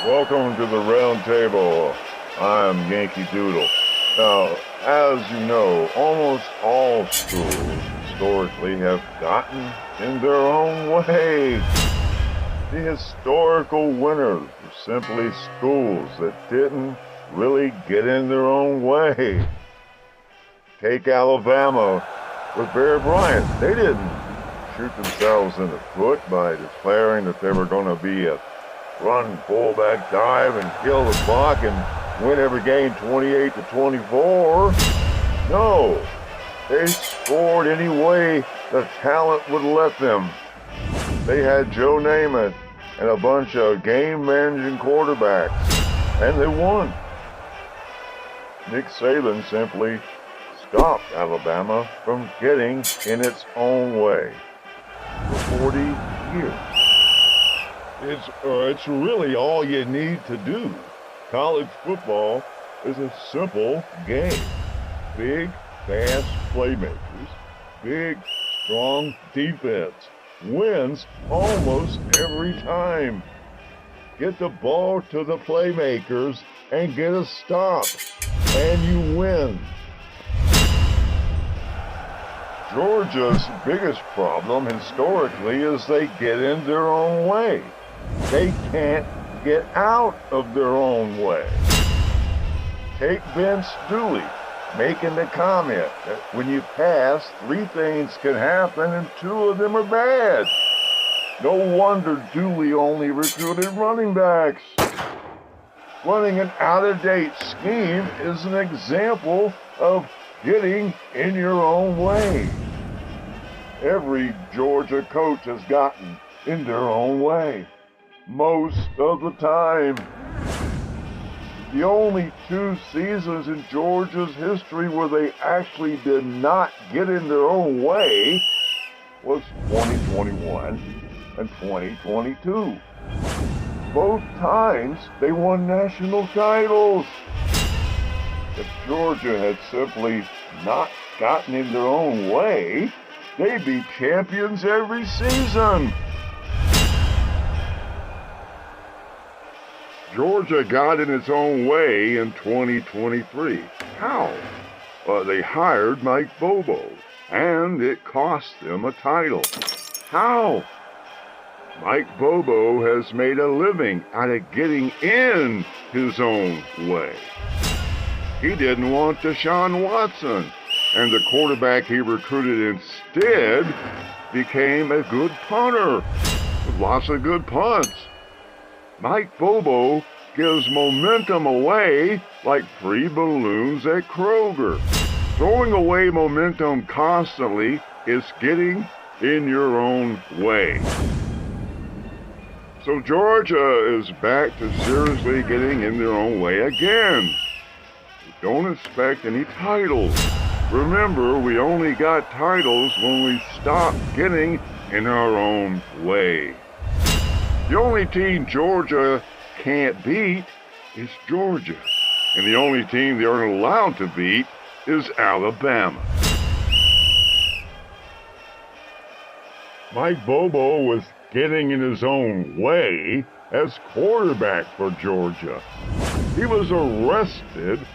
Welcome to the round table. I'm Yankee Doodle. Now, as you know, almost all schools historically have gotten in their own way. The historical winners were simply schools that didn't really get in their own way. Take Alabama with Bear Bryant. They didn't shoot themselves in the foot by declaring that they were going to be a run fullback dive and kill the clock and win every game 28-24. No, they scored any way the talent would let them. They had Joe Namath and a bunch of game-managing quarterbacks, and they won. Nick Saban simply stopped Alabama from getting in its own way for 40 years. It's really all you need to do. College football is a simple game. Big, fast playmakers, big, strong defense wins almost every time. Get the ball to the playmakers and get a stop, and you win. Georgia's biggest problem historically is they get in their own way. They can't get out of their own way. Take Vince Dooley making the comment that when you pass, 3 things can happen and 2 of them are bad. No wonder Dooley only recruited running backs. Running an out-of-date scheme is an example of getting in your own way. Every Georgia coach has gotten in their own way. Most of the time. The only 2 seasons in Georgia's history where they actually did not get in their own way was 2021 and 2022. Both times they won national titles. If Georgia had simply not gotten in their own way, they'd be champions every season. Georgia got in its own way in 2023. How? They hired Mike Bobo, and it cost them a title. How? Mike Bobo has made a living out of getting in his own way. He didn't want Deshaun Watson, and the quarterback he recruited instead became a good punter with lots of good punts. Mike Bobo gives momentum away like free balloons at Kroger. Throwing away momentum constantly is getting in your own way. So Georgia is back to seriously getting in their own way again. Don't expect any titles. Remember, we only got titles when we stopped getting in our own way. The only team Georgia can't beat is Georgia. And the only team they aren't allowed to beat is Alabama. Mike Bobo was getting in his own way as quarterback for Georgia. He was arrested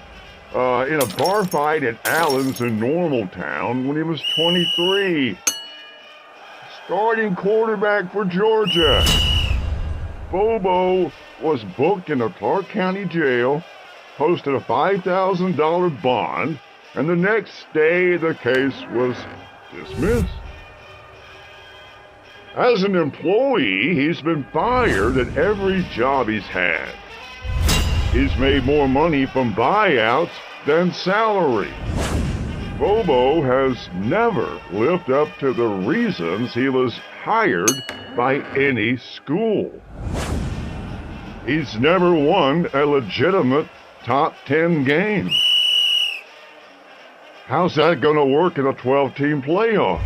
in a bar fight at Allen's in Normaltown when he was 23. Starting quarterback for Georgia. Bobo was booked in a Clark County jail, posted a $5,000 bond, and the next day the case was dismissed. As an employee, he's been fired at every job he's had. He's made more money from buyouts than salary. Bobo has never lived up to the reasons he was hired by any school. He's never won a legitimate top 10 game. How's that going to work in a 12-team playoff?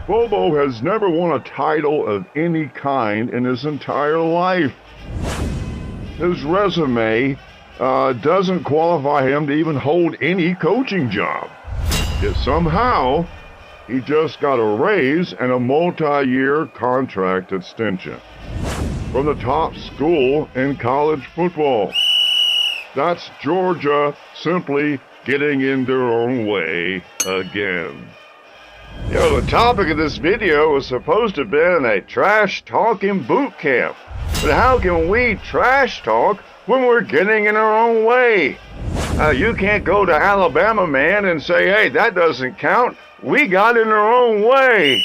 Bobo has never won a title of any kind in his entire life. His resume doesn't qualify him to even hold any coaching job. Yet somehow, he just got a raise and a multi-year contract extension. from the top school in college football. That's Georgia simply getting in their own way again. The topic of this video was supposed to have been a trash talking boot camp. But how can we trash talk when we're getting in our own way? You can't go to Alabama Man and say, hey, that doesn't count. We got in our own way.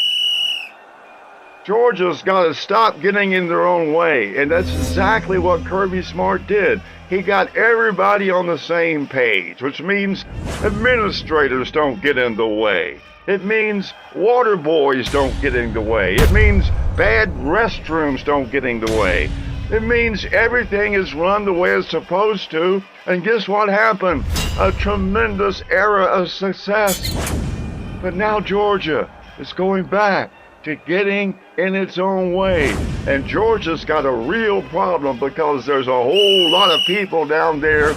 Georgia's got to stop getting in their own way, and that's exactly what Kirby Smart did. He got everybody on the same page, which means administrators don't get in the way. It means water boys don't get in the way. It means bad restrooms don't get in the way. It means everything is run the way it's supposed to, and guess what happened? A tremendous era of success. But now Georgia is going back to getting in its own way. And Georgia's got a real problem because there's a whole lot of people down there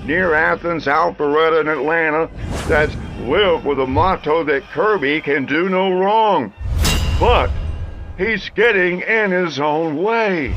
near Athens, Alpharetta, and Atlanta that live with the motto that Kirby can do no wrong. But he's getting in his own way.